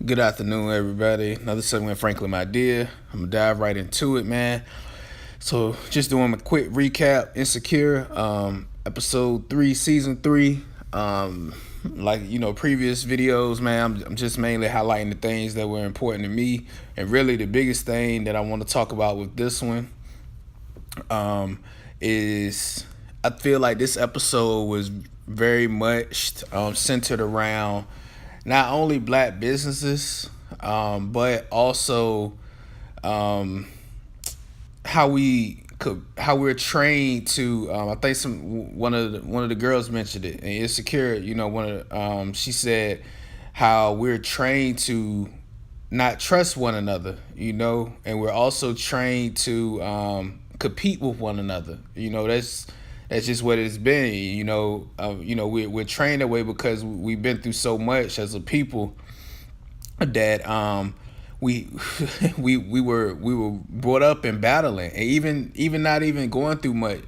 Good afternoon, everybody. Another segment, Franklin Idea. I'm gonna dive right into it, man. So, just doing a quick recap. Insecure, episode 3, season 3. Previous videos, man. I'm just mainly highlighting the things that were important to me, and really the biggest thing that I want to talk about with this one, is I feel like this episode was very much centered around not only black businesses, but also um, how we're trained to. I think one of the girls mentioned it, and Insecure. One of she said how we're trained to not trust one another. And we're also trained to compete with one another. That's just what it's been. We're trained that way because we've been through so much as a people that we we were brought up in battling, and even not even going through much.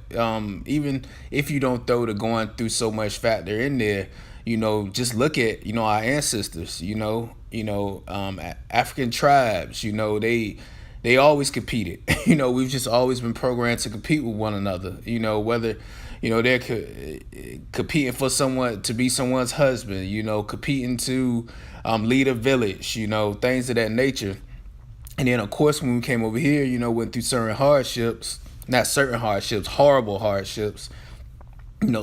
Even if you don't throw the going through so much factor in there, just look at our ancestors. African tribes. They always competed. We've just always been programmed to compete with one another. Whether they're competing for someone to be someone's husband. Competing to lead a village. Things of that nature. And then of course when we came over here, went through certain hardships. Not certain hardships, horrible hardships.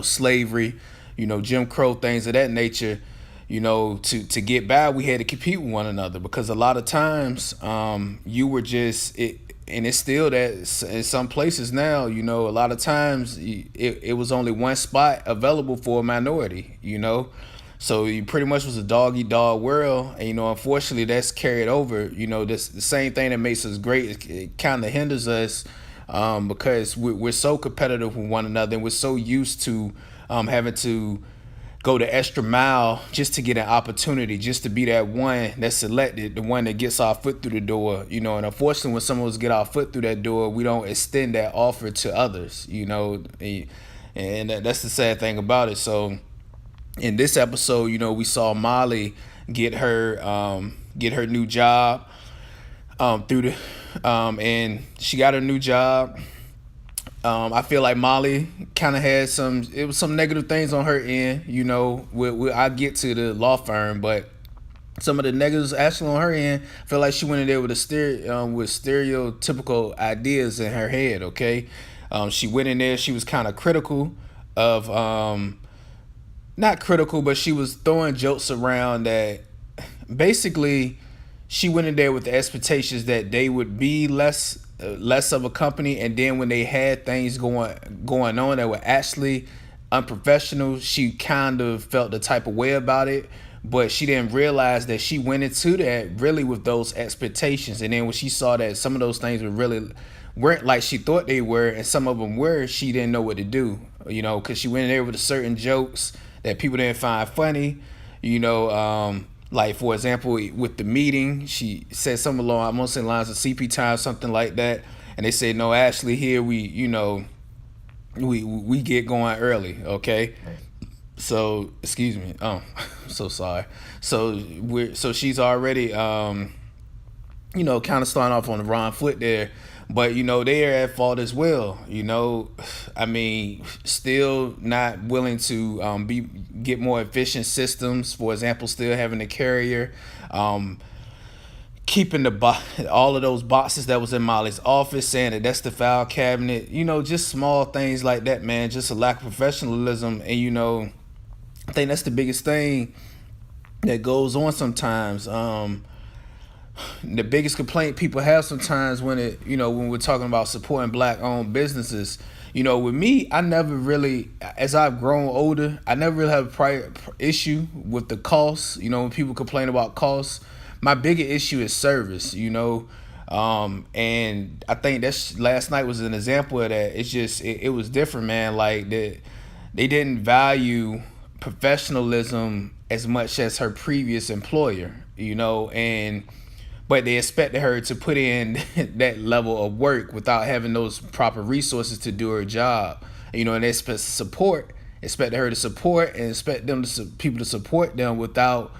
Slavery. Jim Crow, things of that nature. To get by, we had to compete with one another because a lot of times, you were just it, and it's still that in some places now. A lot of times it was only one spot available for a minority. So you pretty much was a dog eat dog world, and unfortunately that's carried over. This the same thing that makes us great. It kind of hinders us, because we're so competitive with one another, and we're so used to having to go the extra mile just to get an opportunity, just to be that one that's selected, the one that gets our foot through the door. And unfortunately, when some of us get our foot through that door, we don't extend that offer to others. And that's the sad thing about it. So in this episode, we saw Molly get her new job, through the and she got her new job. I feel like Molly kind of had some negative things on her end. I get to the law firm, but some of the negatives actually on her end, I feel like she went in there with with stereotypical ideas in her head. Okay, she went in there. She was kind of critical of, not critical, but she was throwing jokes around that basically she went in there with the expectations that they would be less of a company, and then when they had things going on that were actually unprofessional, she kind of felt the type of way about it. But she didn't realize that she went into that really with those expectations, and then when she saw that some of those things weren't like she thought they were, and some of them were, she didn't know what to do. Because she went in there with certain jokes that people didn't find funny. Like for example, with the meeting, she said something along almost in lines of CP time, something like that, and they said, "No, actually, here we get going early, okay." So excuse me. Oh, I'm so sorry. So she's already kind of starting off on the wrong foot there. But they're at fault as well. I mean, still not willing to get more efficient systems. For example, still having a carrier, keeping all of those boxes that was in Molly's office, saying that that's the file cabinet. Just small things like that, man. Just a lack of professionalism, and I think that's the biggest thing that goes on sometimes. The biggest complaint people have sometimes when we're talking about supporting black owned businesses, with me, I never really, as I've grown older, I never really have a prior issue with the costs. When people complain about costs, my bigger issue is service. And I think that's last night was an example of that. It's just it was different, man. Like they didn't value professionalism as much as her previous employer. And but they expected her to put in that level of work without having those proper resources to do her job. And they expected her to support, and expect people to support them without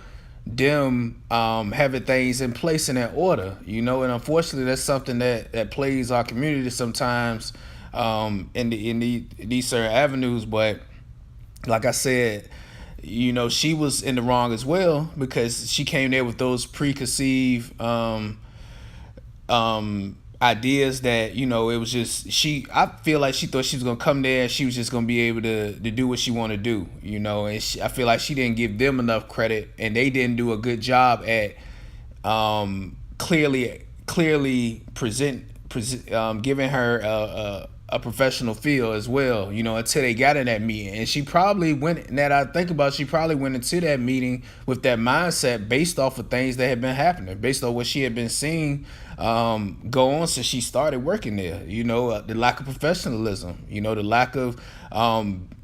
them having things in place in that order, and unfortunately that's something that plays our community sometimes, in these certain avenues. But like I said, she was in the wrong as well, because she came there with those preconceived ideas that, it was just, I feel like she thought she was gonna come there and she was just gonna be able to do what she wanted to do, and I feel like she didn't give them enough credit, and they didn't do a good job at clearly giving her a professional feel as well, until they got in that meeting. And she probably went, that I think about, she probably went into that meeting with that mindset based off of things that had been happening, based on what she had been seeing go on since she started working there. The lack of professionalism, the lack of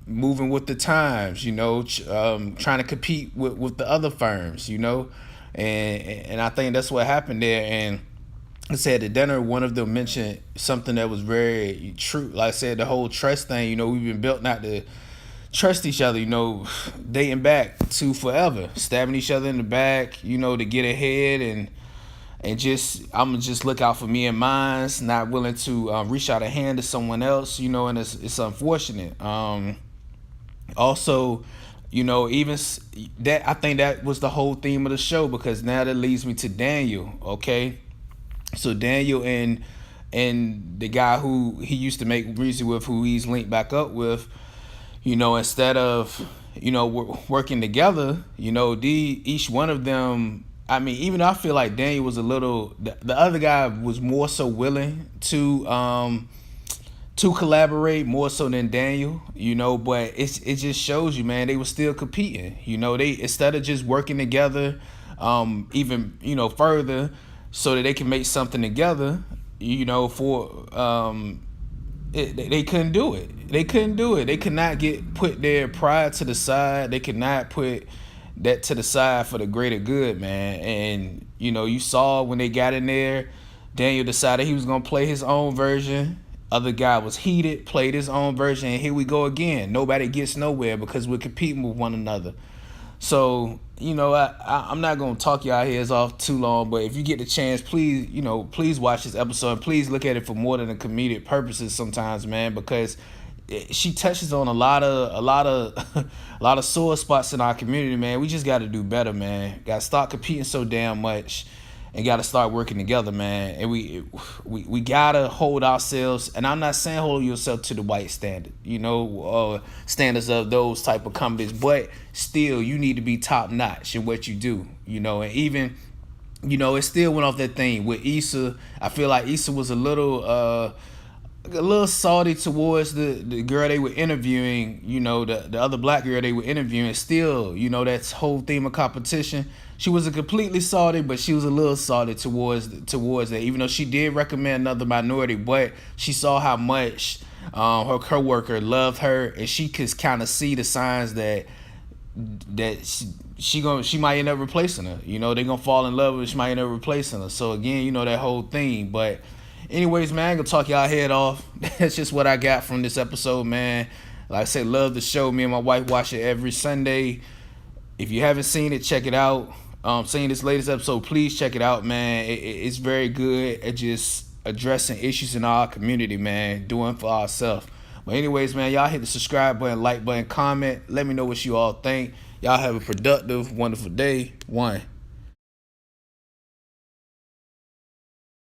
moving with the times, trying to compete with the other firms, and I think that's what happened there. And I said at dinner, one of them mentioned something that was very true. Like I said, the whole trust thing, we've been built not to trust each other, dating back to forever, stabbing each other in the back, to get ahead, and just, I'm gonna just look out for me and mine's, not willing to reach out a hand to someone else, and it's unfortunate. Also, even that, I think that was the whole theme of the show, because now that leads me to Daniel. Okay, so Daniel and the guy who he used to make music with, who he's linked back up with, instead of working together, each one of them. I mean, even though I feel like Daniel was a little, the other guy was more so willing to collaborate more so than Daniel, but it just shows you, man, they were still competing. They, instead of just working together, even further, so that they can make something together, for they couldn't do it. They couldn't do it. They could not put their pride to the side. They could not put that to the side for the greater good, man. And you saw when they got in there, Daniel decided he was gonna play his own version. Other guy was heated, played his own version, and here we go again. Nobody gets nowhere because we're competing with one another. So, I'm not gonna talk y'all heads off too long, but if you get the chance, please, please watch this episode, and please look at it for more than a comedic purposes sometimes, man, because she touches on a lot of a lot of sore spots in our community, man. We just got to do better, man. Got to stop competing so damn much, and got to start working together, man. And we got to hold ourselves, and I'm not saying hold yourself to the white standard, standards of those type of companies, but still, you need to be top notch in what you do, and even, it still went off that thing with Issa. I feel like Issa was a little salty towards the girl they were interviewing, the other black girl they were interviewing. Still, that whole theme of competition. She wasn't completely salty, but she was a little salty towards that, even though she did recommend another minority, but she saw how much her coworker loved her, and she could kind of see the signs that she might end up replacing her. They're gonna fall in love with her, she might end up replacing her. So again, that whole thing. But anyways, man, I'm gonna talk y'all head off. That's just what I got from this episode, man. Like I said, love the show. Me and my wife watch it every Sunday. If you haven't seen it, check it out. Seeing this latest episode, please check it out, man. It's very good at just addressing issues in our community, man. Doing for ourselves. But anyways, man, y'all hit the subscribe button, like button, comment. Let me know what you all think. Y'all have a productive, wonderful day. One.